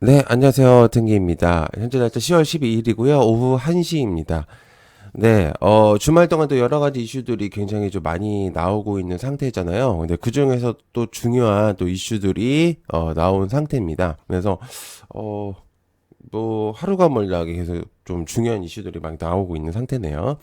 네, 안녕하세요. 등기입니다. 현재 날짜 10월 12일이고요. 오후 1시입니다. 네, 주말 동안도 여러 가지 이슈들이 굉장히 좀 많이 나오고 있는 상태잖아요. 근데 그 중에서 또 중요한 또 이슈들이, 나온 상태입니다. 그래서, 어, 뭐, 하루가 멀나게 계속 좀 중요한 이슈들이 많이 나오고 있는 상태네요.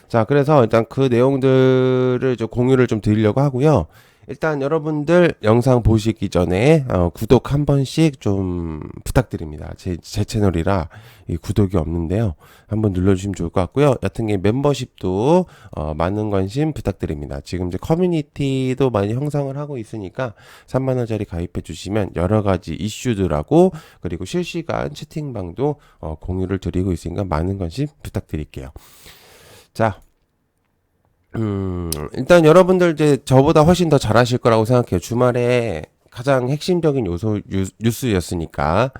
자, 그래서 일단 그 내용들을 좀 공유를 좀 드리려고 하고요. 일단 여러분들 영상 보시기 전에 구독 한 번씩 좀 부탁드립니다. 제 채널이라 이 구독이 없는데요. 한번 눌러주시면 좋을 것 같고요. 여튼 게 멤버십도 많은 관심 부탁드립니다. 지금 이제 커뮤니티도 많이 형성을 하고 있으니까 3만 원짜리 가입해 주시면 여러 가지 이슈들하고 그리고 실시간 채팅방도 공유를 드리고 있으니까 많은 관심 부탁드릴게요. 자, 일단 여러분들 이제 저보다 훨씬 더 잘하실 거라고 생각해요. 주말에 가장 핵심적인 요소 뉴스였으니까.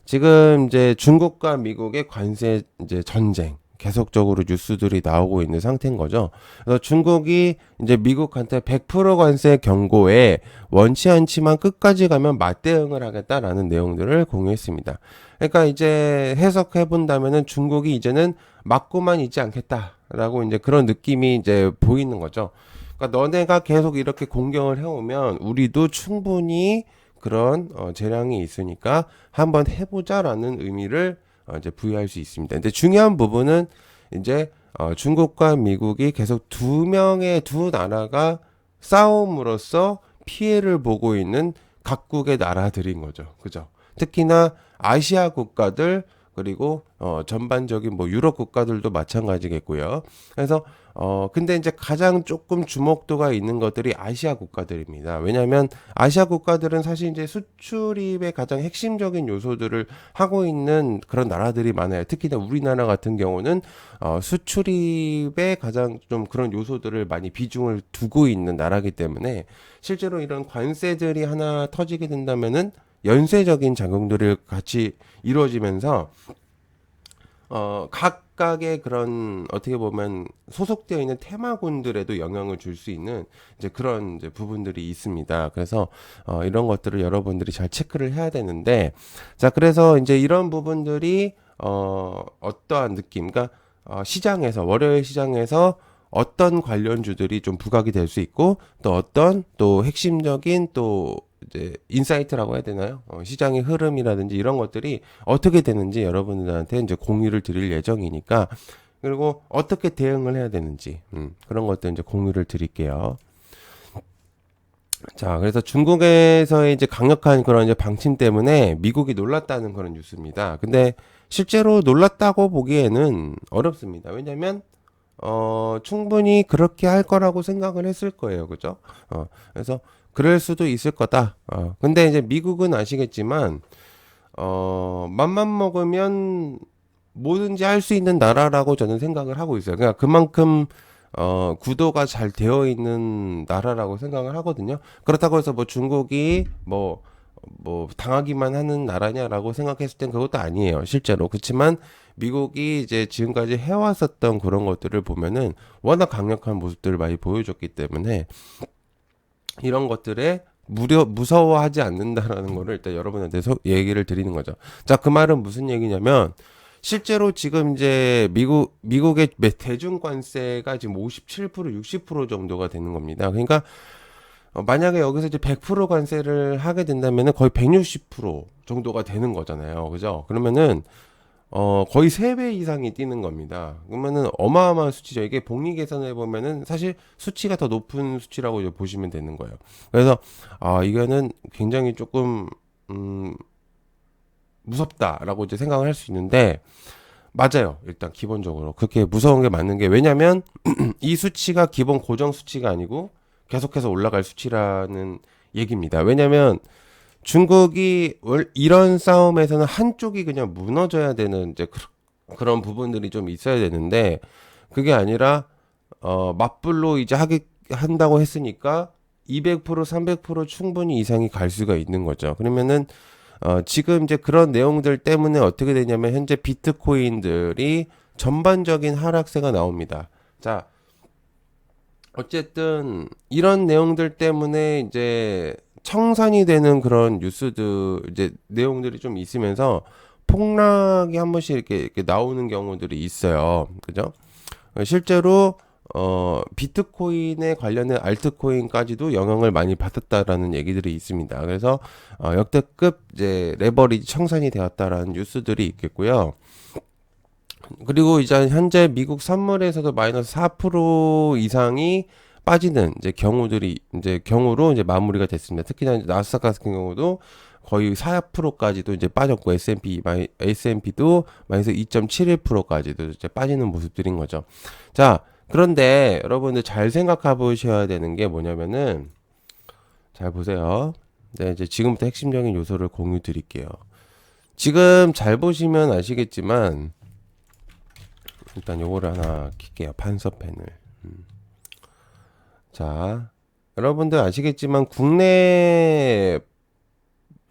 지금 이제 중국과 미국의 관세 이제 전쟁 계속적으로 뉴스들이 나오고 있는 상태인 거죠. 그래서 중국이 이제 미국한테 100% 관세 경고에 원치 않지만 끝까지 가면 맞대응을 하겠다라는 내용들을 공유했습니다. 그러니까 이제 해석해 본다면은 중국이 이제는 맞고만 있지 않겠다라고 이제 그런 느낌이 이제 보이는 거죠. 그러니까 너네가 계속 이렇게 공격을 해오면 우리도 충분히 그런 재량이 있으니까 한번 해보자라는 의미를 이제 부여할 수 있습니다. 근데 중요한 부분은 이제 중국과 미국이 계속 두 명의 두 나라가 싸움으로써 피해를 보고 있는 각국의 나라들인 거죠. 그죠? 특히나 아시아 국가들 그리고 전반적인 뭐 유럽 국가들도 마찬가지겠고요. 그래서 근데 이제 가장 조금 주목도가 있는 것들이 아시아 국가들입니다. 왜냐하면 아시아 국가들은 사실 이제 수출입의 가장 핵심적인 요소들을 하고 있는 그런 나라들이 많아요. 특히나 우리나라 같은 경우는 수출입에 가장 좀 그런 요소들을 많이 비중을 두고 있는 나라기 때문에 실제로 이런 관세들이 하나 터지게 된다면은 연쇄적인 작용들을 같이 이루어지면서 각각의 그런 어떻게 보면 소속되어 있는 테마군들에도 영향을 줄 수 있는 이제 그런 이제 부분들이 있습니다. 그래서 이런 것들을 여러분들이 잘 체크를 해야 되는데 자 그래서 이제 이런 부분들이 어떠한 느낌, 그러니까 시장에서 월요일 시장에서 어떤 관련주들이 좀 부각이 될 수 있고 또 어떤 또 핵심적인 또 이제 인사이트라고 해야 되나요? 시장의 흐름이라든지 이런 것들이 어떻게 되는지 여러분들한테 이제 공유를 드릴 예정이니까 그리고 어떻게 대응을 해야 되는지 그런 것들 이제 공유를 드릴게요. 자, 그래서 중국에서의 이제 강력한 그런 이제 방침 때문에 미국이 놀랐다는 그런 뉴스입니다. 근데 실제로 놀랐다고 보기에는 어렵습니다. 왜냐면 충분히 그렇게 할 거라고 생각을 했을 거예요. 그죠? 그래서 그럴 수도 있을 거다. 근데 이제 미국은 아시겠지만, 맘만 먹으면 뭐든지 할 수 있는 나라라고 저는 생각을 하고 있어요. 그러니까 그만큼, 구도가 잘 되어 있는 나라라고 생각을 하거든요. 그렇다고 해서 뭐 중국이 뭐 당하기만 하는 나라냐라고 생각했을 땐 그것도 아니에요. 실제로. 그렇지만 미국이 이제 지금까지 해왔었던 그런 것들을 보면은 워낙 강력한 모습들을 많이 보여줬기 때문에 이런 것들에 무서워하지 않는다라는 거를 일단 여러분한테 얘기를 드리는 거죠. 자, 그 말은 무슨 얘기냐면 실제로 지금 이제 미국의 대중 관세가 지금 57%, 60% 정도가 되는 겁니다. 그러니까 만약에 여기서 이제 100% 관세를 하게 된다면은 거의 160% 정도가 되는 거잖아요. 그죠? 그러면은 거의 3배 이상이 뛰는 겁니다. 그러면은 어마어마한 수치죠. 이게 복리 계산해 보면은 사실 수치가 더 높은 수치라고 이제 보시면 되는 거예요. 그래서 이거는 굉장히 조금 무섭다라고 이제 생각을 할 수 있는데 맞아요. 일단 기본적으로 그렇게 무서운 게 맞는 게 왜냐면 이 수치가 기본 고정 수치가 아니고 계속해서 올라갈 수치라는 얘기입니다. 왜냐면 중국이 이런 싸움에서는 한쪽이 그냥 무너져야 되는 이제 그런 부분들이 좀 있어야 되는데 그게 아니라 맞불로 이제 하게 한다고 했으니까 200% 300% 충분히 이상이 갈 수가 있는 거죠. 그러면은 지금 이제 그런 내용들 때문에 어떻게 되냐면 현재 비트코인들이 전반적인 하락세가 나옵니다. 자, 어쨌든 이런 내용들 때문에 이제 청산이 되는 그런 뉴스들 이제 내용들이 좀 있으면서 폭락이 한 번씩 이렇게 나오는 경우들이 있어요. 그죠? 실제로 비트코인에 관련된 알트코인까지도 영향을 많이 받았다라는 얘기들이 있습니다. 그래서 역대급 이제 레버리지 청산이 되었다라는 뉴스들이 있겠고요. 그리고 이제 현재 미국 선물에서도 마이너스 4% 이상이 빠지는 이제 경우로 이제 마무리가 됐습니다. 특히나 이제 나스닥 같은 경우도 거의 4%까지도 이제 빠졌고 S&P도 마이너스 2.71%까지도 이제 빠지는 모습들인 거죠. 자, 그런데 여러분들 잘 생각해 보셔야 되는 게 뭐냐면은 잘 보세요. 네, 이제 지금부터 핵심적인 요소를 공유 드릴게요. 지금 잘 보시면 아시겠지만 일단 요거를 하나 킬게요. 판서펜을. 자, 여러분들 아시겠지만 국내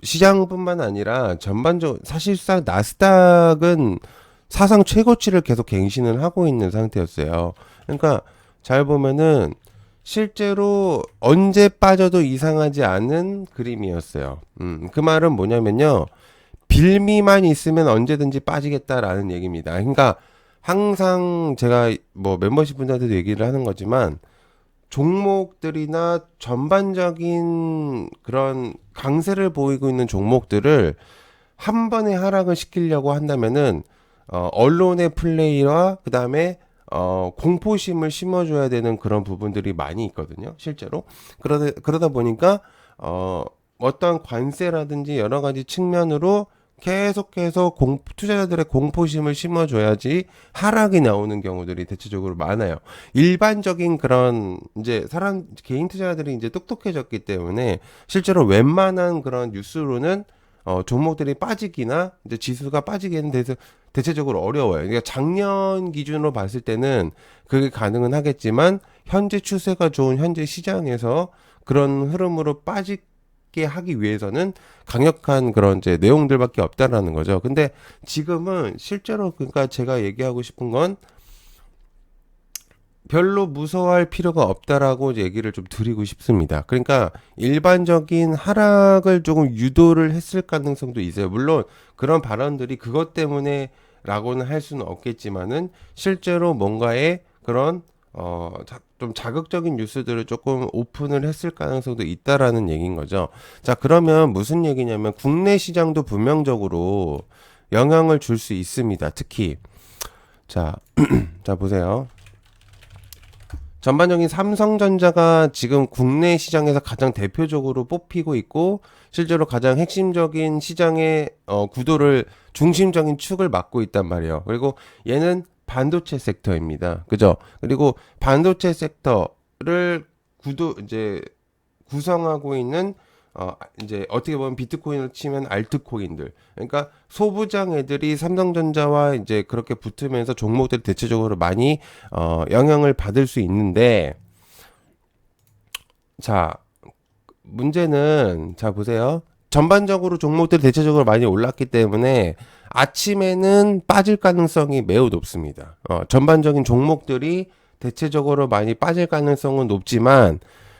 시장뿐만 아니라 전반적으로 사실상 나스닥은 사상 최고치를 계속 갱신을 하고 있는 상태였어요. 그러니까 잘 보면은 실제로 언제 빠져도 이상하지 않은 그림이었어요. 그 말은 뭐냐면요. 빌미만 있으면 언제든지 빠지겠다라는 얘기입니다. 그러니까 항상 제가 뭐 멤버십 분들한테도 얘기를 하는 거지만 종목들이나 전반적인 그런 강세를 보이고 있는 종목들을 한 번에 하락을 시키려고 한다면은 언론의 플레이와 그다음에 공포심을 심어줘야 되는 그런 부분들이 많이 있거든요. 실제로 그러다 보니까 어떤 관세라든지 여러 가지 측면으로 계속해서 투자자들의 공포심을 심어줘야지 하락이 나오는 경우들이 대체적으로 많아요. 일반적인 그런 이제 개인 투자자들이 이제 똑똑해졌기 때문에 실제로 웬만한 그런 뉴스로는 종목들이 빠지기나 이제 지수가 빠지기는 대체적으로 어려워요. 그러니까 작년 기준으로 봤을 때는 그게 가능은 하겠지만 현재 추세가 좋은 현재 시장에서 그런 흐름으로 빠지게 하기 위해서는 강력한 그런 이제 내용들밖에 없다라는 거죠. 근데 지금은 실제로 그러니까 제가 얘기하고 싶은 건 별로 무서워할 필요가 없다라고 얘기를 좀 드리고 싶습니다. 그러니까 일반적인 하락을 조금 유도를 했을 가능성도 있어요. 물론 그런 발언들이 그것 때문에 라고는 할 수는 없겠지만은 실제로 뭔가의 그런 좀 자극적인 뉴스들을 조금 오픈을 했을 가능성도 있다라는 얘기인 거죠. 자, 그러면 무슨 얘기냐면 국내 시장도 분명적으로 영향을 줄 수 있습니다. 특히 자, 자 보세요. 전반적인 삼성전자가 지금 국내 시장에서 가장 대표적으로 뽑히고 있고 실제로 가장 핵심적인 시장의 구도를 중심적인 축을 맡고 있단 말이에요. 그리고 얘는 반도체 섹터입니다. 그죠? 그리고 반도체 섹터를 구성하고 있는 이제 어떻게 보면 비트코인을 치면 알트코인들. 그러니까 소부장 애들이 삼성전자와 이제 그렇게 붙으면서 종목들이 대체적으로 많이 영향을 받을 수 있는데 자, 문제는 자 보세요. 전반적으로 종목들이 대체적으로 많이 올랐기 때문에 아침에는 빠질 가능성이 매우 높습니다. 전반적인 종목들이 대체적으로 많이 빠질 가능성은 높지만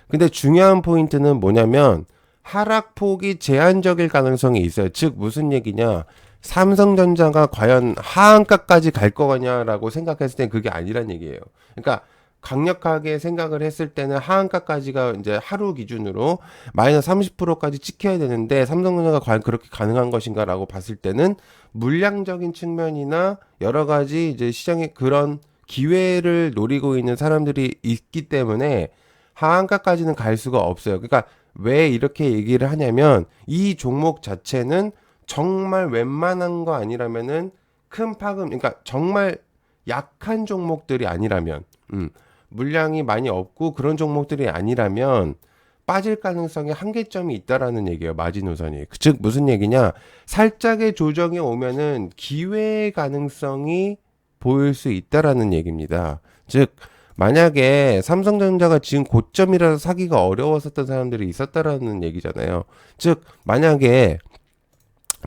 근데 중요한 포인트는 뭐냐면 하락폭이 제한적일 가능성이 있어요. 즉 무슨 얘기냐? 삼성전자가 과연 하한가까지 갈 거냐라고 생각했을 땐 그게 아니란 얘기예요. 그러니까 강력하게 생각을 했을 때는 하한가까지가 이제 하루 기준으로 마이너스 30%까지 찍혀야 되는데 삼성전자가 과연 그렇게 가능한 것인가라고 봤을 때는 물량적인 측면이나 여러 가지 이제 시장의 그런 기회를 노리고 있는 사람들이 있기 때문에 하한가까지는 갈 수가 없어요. 그러니까 왜 이렇게 얘기를 하냐면 이 종목 자체는 정말 웬만한 거 아니라면은 큰 파급, 그러니까 정말 약한 종목들이 아니라면, 물량이 많이 없고 그런 종목들이 아니라면 빠질 가능성이 한계점이 있다라는 얘기예요. 마지노선이. 즉 무슨 얘기냐? 살짝의 조정이 오면은 기회의 가능성이 보일 수 있다라는 얘기입니다. 즉 만약에 삼성전자가 지금 고점이라서 사기가 어려웠었던 사람들이 있었다라는 얘기잖아요. 즉 만약에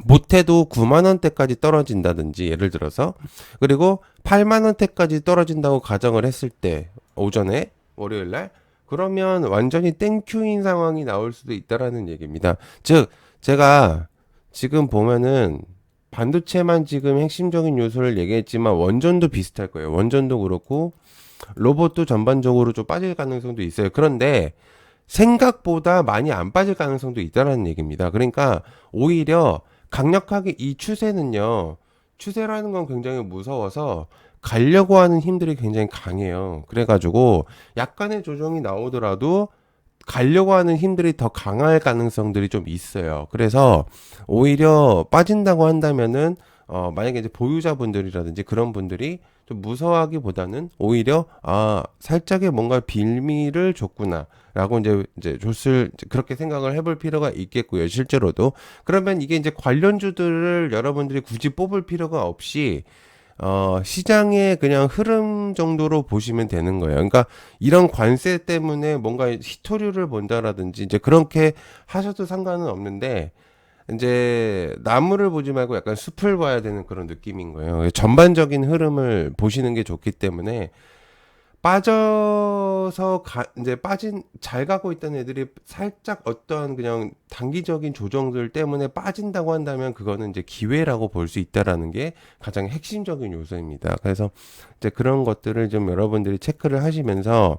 못해도 9만 원대까지 떨어진다든지 예를 들어서 그리고 8만 원대까지 떨어진다고 가정을 했을 때 오전에 월요일 날 그러면 완전히 땡큐인 상황이 나올 수도 있다라는 얘기입니다. 즉, 제가 지금 보면은 반도체만 지금 핵심적인 요소를 얘기했지만 원전도 비슷할 거예요. 원전도 그렇고 로봇도 전반적으로 좀 빠질 가능성도 있어요. 그런데 생각보다 많이 안 빠질 가능성도 있다라는 얘기입니다. 그러니까 오히려 강력하게 이 추세는요. 추세라는 건 굉장히 무서워서 가려고 하는 힘들이 굉장히 강해요. 그래가지고 약간의 조정이 나오더라도 가려고 하는 힘들이 더 강할 가능성들이 좀 있어요. 그래서 오히려 빠진다고 한다면은 만약에 이제 보유자분들이라든지 그런 분들이 좀 무서워하기보다는 오히려 살짝의 뭔가 빌미를 줬구나라고 이제 줬을 그렇게 생각을 해볼 필요가 있겠고요. 실제로도 그러면 이게 이제 관련주들을 여러분들이 굳이 뽑을 필요가 없이 시장의 그냥 흐름 정도로 보시면 되는 거예요. 그러니까 이런 관세 때문에 뭔가 히토류를 본다라든지 이제 그렇게 하셔도 상관은 없는데 이제 나무를 보지 말고 약간 숲을 봐야 되는 그런 느낌인 거예요. 전반적인 흐름을 보시는 게 좋기 때문에 이제 잘 가고 있던 애들이 살짝 어떤 그냥 단기적인 조정들 때문에 빠진다고 한다면 그거는 이제 기회라고 볼 수 있다라는 게 가장 핵심적인 요소입니다. 그래서 이제 그런 것들을 좀 여러분들이 체크를 하시면서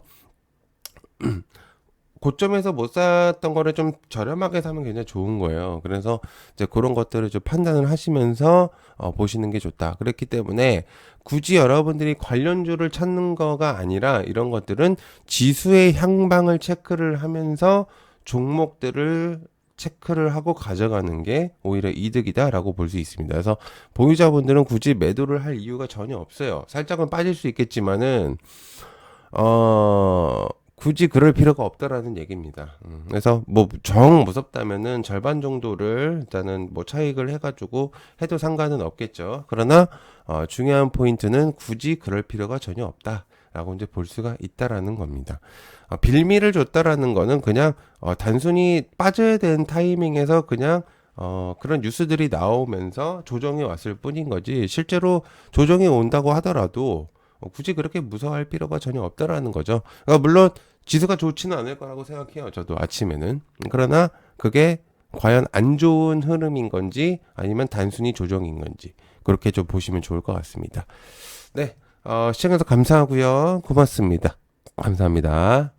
고점에서 못 샀던 거를 좀 저렴하게 사면 굉장히 좋은 거예요. 그래서 이제 그런 것들을 좀 판단을 하시면서 보시는 게 좋다. 그렇기 때문에 굳이 여러분들이 관련주를 찾는 거가 아니라 이런 것들은 지수의 향방을 체크를 하면서 종목들을 체크를 하고 가져가는 게 오히려 이득이다라고 볼 수 있습니다. 그래서 보유자분들은 굳이 매도를 할 이유가 전혀 없어요. 살짝은 빠질 수 있겠지만은 굳이 그럴 필요가 없다라는 얘기입니다. 그래서 뭐 정 무섭다면은 절반 정도를 일단은 뭐 차익을 해가지고 해도 상관은 없겠죠. 그러나 중요한 포인트는 굳이 그럴 필요가 전혀 없다라고 이제 볼 수가 있다라는 겁니다. 빌미를 줬다라는 거는 그냥 단순히 빠져야 되는 타이밍에서 그냥 그런 뉴스들이 나오면서 조정이 왔을 뿐인 거지 실제로 조정이 온다고 하더라도 굳이 그렇게 무서워할 필요가 전혀 없다라는 거죠. 그러니까 물론 지수가 좋지는 않을 거라고 생각해요. 저도 아침에는. 그러나 그게 과연 안 좋은 흐름인 건지 아니면 단순히 조정인 건지 그렇게 좀 보시면 좋을 것 같습니다. 네, 시청해서 감사하고요. 고맙습니다. 감사합니다.